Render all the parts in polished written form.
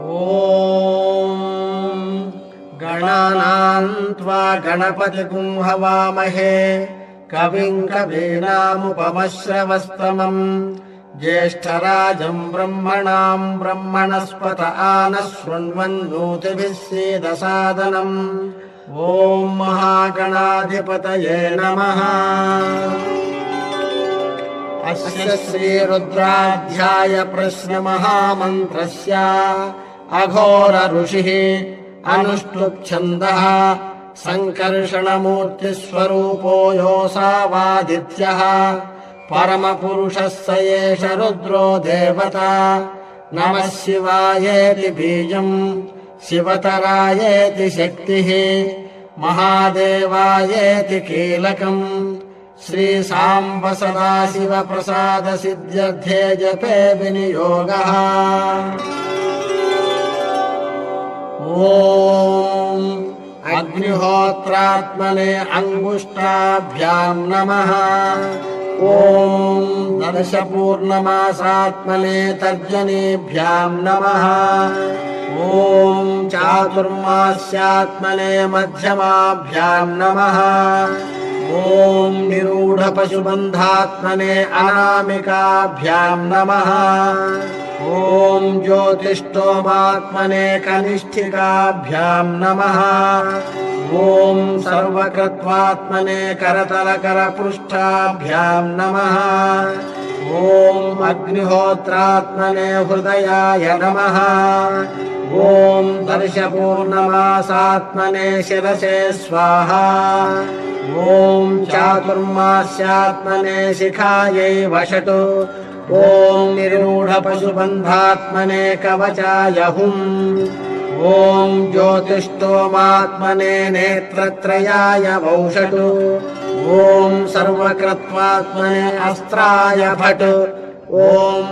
ॐ गणानां त्वा गणपतिगुं हवामहे कविं कवीनामुपमश्रवस्तमम् ज्येष्ठराजं ब्रह्मणां ब्रह्मणस्पत आनः शृण्वन्नोतिभिः सीदसादनम् ॐ महागणाधिपतये नमः। अस्य श्रीरुद्राध्याय प्रश्नमहामन्त्रस्य अघोर ऋषिः अनुष्टुप् छन्दः सङ्कर्षणमूर्तिस्वरूपो योऽसावादित्यः परमपुरुषः स एष रुद्रो देवता। नमः शिवायेति बीजम् शिवतरायेति शक्तिः महादेवायेति कीलकम् श्रीसाम्ब सदाशिव प्रसाद सिद्ध्यर्थे जपे विनियोगः। ॐ अग्निहोत्रात्मने अङ्गुष्ठाभ्यां नमः। ॐ दर्शपूर्णमासात्मने तर्जनीभ्यां नमः। ॐ चातुर्मास्यात्मने मध्यमाभ्यां नमः। ॐ निरूढपशुबन्धात्मने अनामिकाभ्यां नमः। ॐ ज्योतिष्ठोमात्मने कनिष्ठिकाभ्यां नमः। ॐ सर्वकृत्वात्मने करतलकरपृष्ठाभ्यां नमः। ॐ अग्निहोत्रात्मने हृदयाय नमः। ॐ दर्शपूर्णमासात्मने शिरसे स्वाहा। ॐ चातुर्मास्यात्मने शिखायै वषट्। ॐ निरूढपशुबन्धात्मने कवचाय हुम्। ॐ ज्योतिष्ठोमात्मने नेत्रत्रयाय वौषट्। ॐ सर्वकृत्वात्मने अस्त्राय फट्। ॐ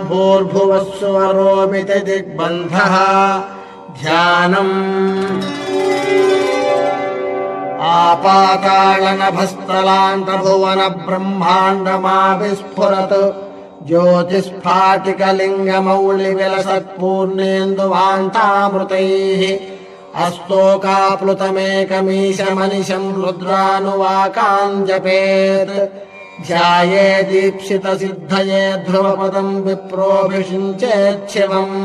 भूर्भुवः स्वरोमिति दिग्बन्धः। ध्यानम् आपातालनभस्थलान्तभुवन ब्रह्माण्डमाविस्फुरत् ज्योतिस्फाटिकलिङ्गमौलिविलसत्पूर्णेन्दुवान्तामृतैः अस्तोकाप्लुतमेकमीशमनिशं रुद्रानुवाकान् जपेत्। ध्यायेदीप्सितसिद्धये ध्रुवपदं विप्रोऽभिषिञ्चेच्छिवम्।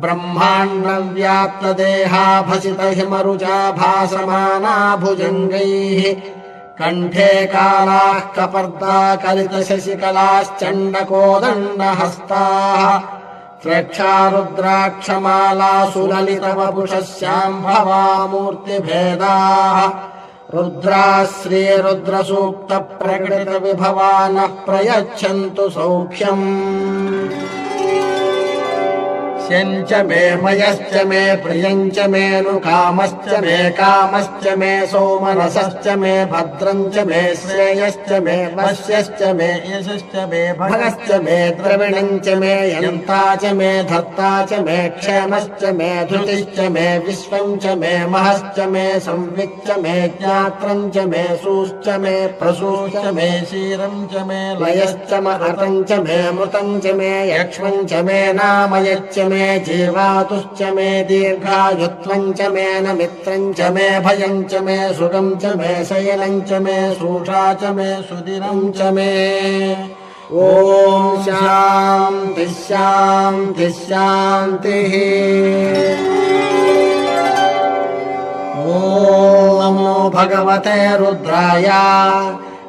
ब्रह्माण्डव्याप्तदेहाभसितहिमरुचा भासमाना भुजङ्गैः कण्ठे कालाः कपर्दा कलितशशिकलाश्चण्डकोदण्डहस्ताः प्रेक्षा रुद्राक्षमालासुललितवपुषः शाम्भवा मूर्तिभेदाः। रुद्राः श्रीरुद्रसूक्तप्रकटितविभवा नः प्रयच्छन्तु सौख्यम्। शञ्च मे मयश्च मे प्रियञ्च मेऽनुकामश्च मे कामश्च मे सौमनसश्च मे भद्रञ्च मे श्रेयश्च मे वश्यश्च मे यशश्च मे भगश्च मे द्रविणञ्च मे यन्ता च मे धर्ता च मे क्षेमश्च मे धृतिश्च मे विश्वञ्च मे महश्च मे संविच्च मे ज्ञात्रञ्च मे सूश्च मे प्रसूश्च मे क्षीरञ्च मे लयश्च महतञ्च मे मृतञ्च मे यक्ष्मञ्च मे नामयच्च मे जीवातुश्च मे दीर्घायुत्वञ्च मे नमित्रञ्च मे भयञ्च मे सुगञ्च मे शयनञ्च मे सूषा च मे सुदिनञ्च मे। ॐ शान्तिः शान्तिः शान्तिः। ॐ नमो भगवते रुद्राय।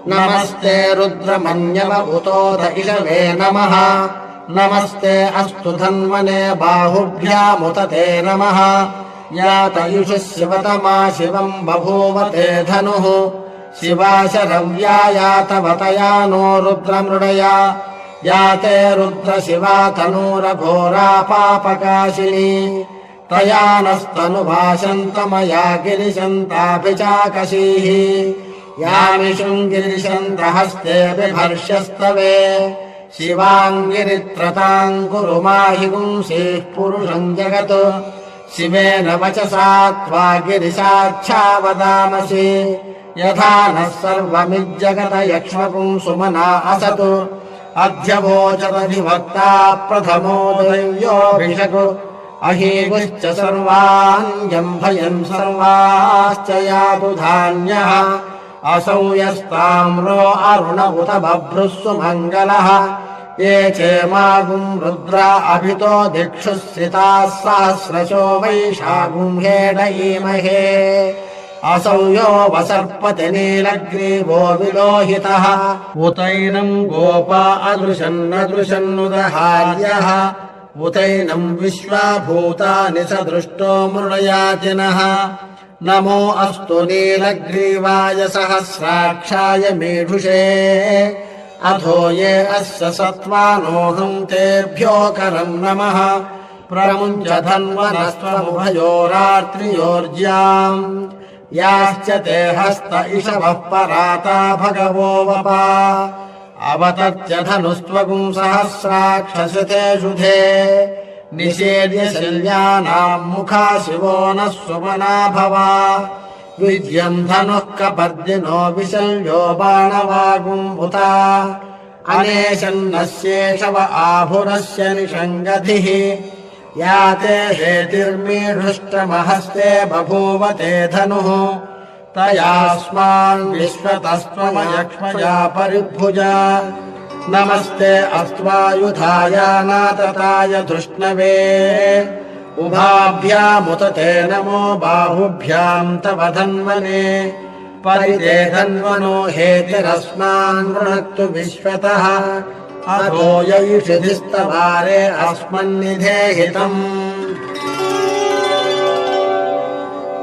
नमस्ते रुद्रमन्यव उतोत इषवे नमः। नमस्ते अस्तु धन्वने बाहुभ्यामुत ते नमः। यातयुषः शिवतमा शिवम् बभूव ते धनुः। शिवाशरव्या यातवतया नो रुद्रमृडया। याते रुद्रशिवा तनूरघोरा पापकाशिनी। तया नस्तनुभाषन्तमया गिरिशन्ताभिचाकशीः। यामिषुम् गिरिशन्तहस्ते बिभर्ष्यस्तवे। शिवाङ्गिरित्रताम् कुरु माहि पुंसीः पुरुषम् जगत्। शिवेन वचसा त्वा गिरिशाच्छा वदामसि। यथा नः सर्वमिज्जगत यक्ष्मपुंसुमना असतु। अध्यवोचदधिभक्ता प्रथमो दैव्योऽभिषक्। अहीगुश्च सर्वाण्यम् भयम् सर्वाश्च यातु धान्यः असौ यस्ताम्रो अरुण उत बभ्रुः सुमङ्गलः ये चेमागुम् रुद्रा अभितो दिक्षुः सिताः सहस्रशो वैशागुम् हेडयीमहे असौ यो वसर्पति नीलग्रीवो विलोहितः उतैनम् गोपा अदृशन्नदृशन्नुदहार्यः उतैनम् विश्वाभूतानि स दृष्टो मृडयातिनः नमो अस्तु नीलग्रीवाय सहस्राक्षाय मीढुषे अथो ये अस्य सत्त्वानोऽहम् तेभ्यो करम् नमः प्रमुञ्च धन्वनस्त्वमुभयोरात्रियोर्ज्याम् याश्च ते हस्त इषवः पराता भगवो वपा अवतत्य धनुस्त्वगुम् सहस्राक्षसिते शुधे निषेद्य शल्यानाम् मुखा शिवो नः सुमना भवा विद्यम् धनुः कपर्दिनो विशल्यो बाणवागुम्भुता अनेशन्नस्येषव आभुरस्य निषङ्गतिः याते हेतिर्मीढुष्टमहस्ते बभूवते धनुः तयास्मान् विश्वतस्त्वमयक्ष्मया परिभुजा नमस्ते अस्त्वायुधाय नातताय धृष्णवे उभाभ्यामुत ते नमो बाहुभ्याम् तव धन्वने परिते धन्वनो हेतिरस्मान् वृणक्तु विश्वतः अथो यैषिधिस्तवारे अस्मन्निधेहितम्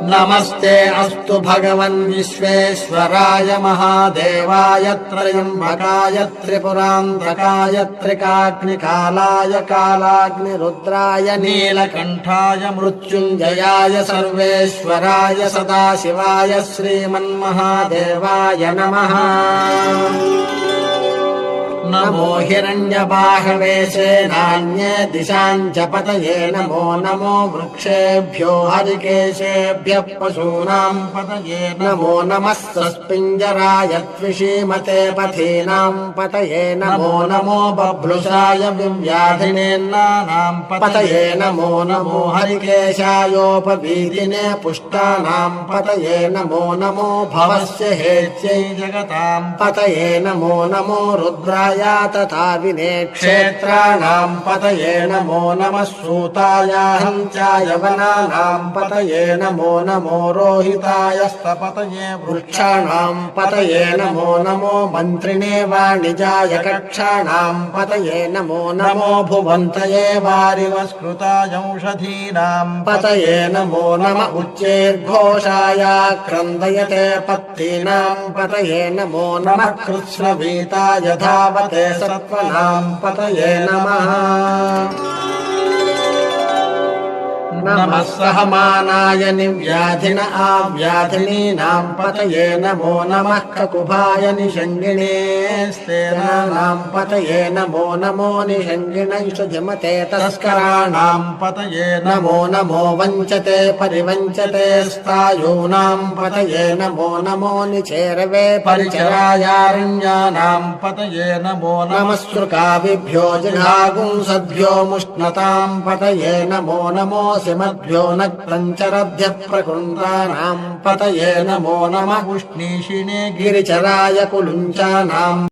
नमस्ते अस्तु भगवन् विश्वेश्वराय महादेवाय त्रयम्बकाय त्रिपुरान्तकाय त्रिकाग्निकालाय कालाग्निरुद्राय नीलकण्ठाय मृत्युञ्जयाय सर्वेश्वराय सदाशिवाय श्रीमन्महादेवाय नमः नमो हिरण्यबाहवे सेनान्ये दिशाम् च पतये नमो नमो वृक्षेभ्यो हरिकेशेभ्यः पशूनाम् पतये नमो नमः सस्पिञ्जराय त्विषीमते पथीनाम् पतये नमो नमो बभ्लुषाय व्याधिनेन्नानाम् पतये नमो नमो हरिकेशायोपवीतिने पुष्टानाम् पतये नमो नमो भवस्य हेत्यै जगताम् पतये नमो नमो रुद्राय तथा विने क्षेत्राणाम् पतये नमो नमः सूताय हंसाय वनानाम् पतये नमो नमो रोहिताय स्तपतये वृक्षाणाम् पतये नमो नमो मन्त्रिणे वाणिजाय कक्षाणाम् पतये नमो नमो भुवन्तये वारिवस्कृताय औषधीनाम् पतये नमो नम उच्चैर्घोषाय क्रन्दयते पत्तीनाम् पतये नमो नमः कृत्स्नवीताय धावते सत्त्वनाम् पतये नमः नमः सहमानाय निव्याधिन आव्याधिनीनाम् पतये नमो नमः ककुभाय निषङ्गिणे स्तेनानाम् पतये नमो नमो निषङ्गिणैषधिमते तस्कराणाम् पतये नमो नमो वञ्चते परिवञ्चते स्थायूनाम् पतये नमो नमो निचेरवे परिचरायारण्यानाम् पतये नमो नमः सृकाविभ्यो जिघागुंसद्भ्यो मुष्णताम् पतये नमो नमो मध्यो नक्तञ्चरभ्य प्रकुण्डानाम् पतये नमो नमः उष्णीषिणे गिरिचराय कुलुञ्चानाम्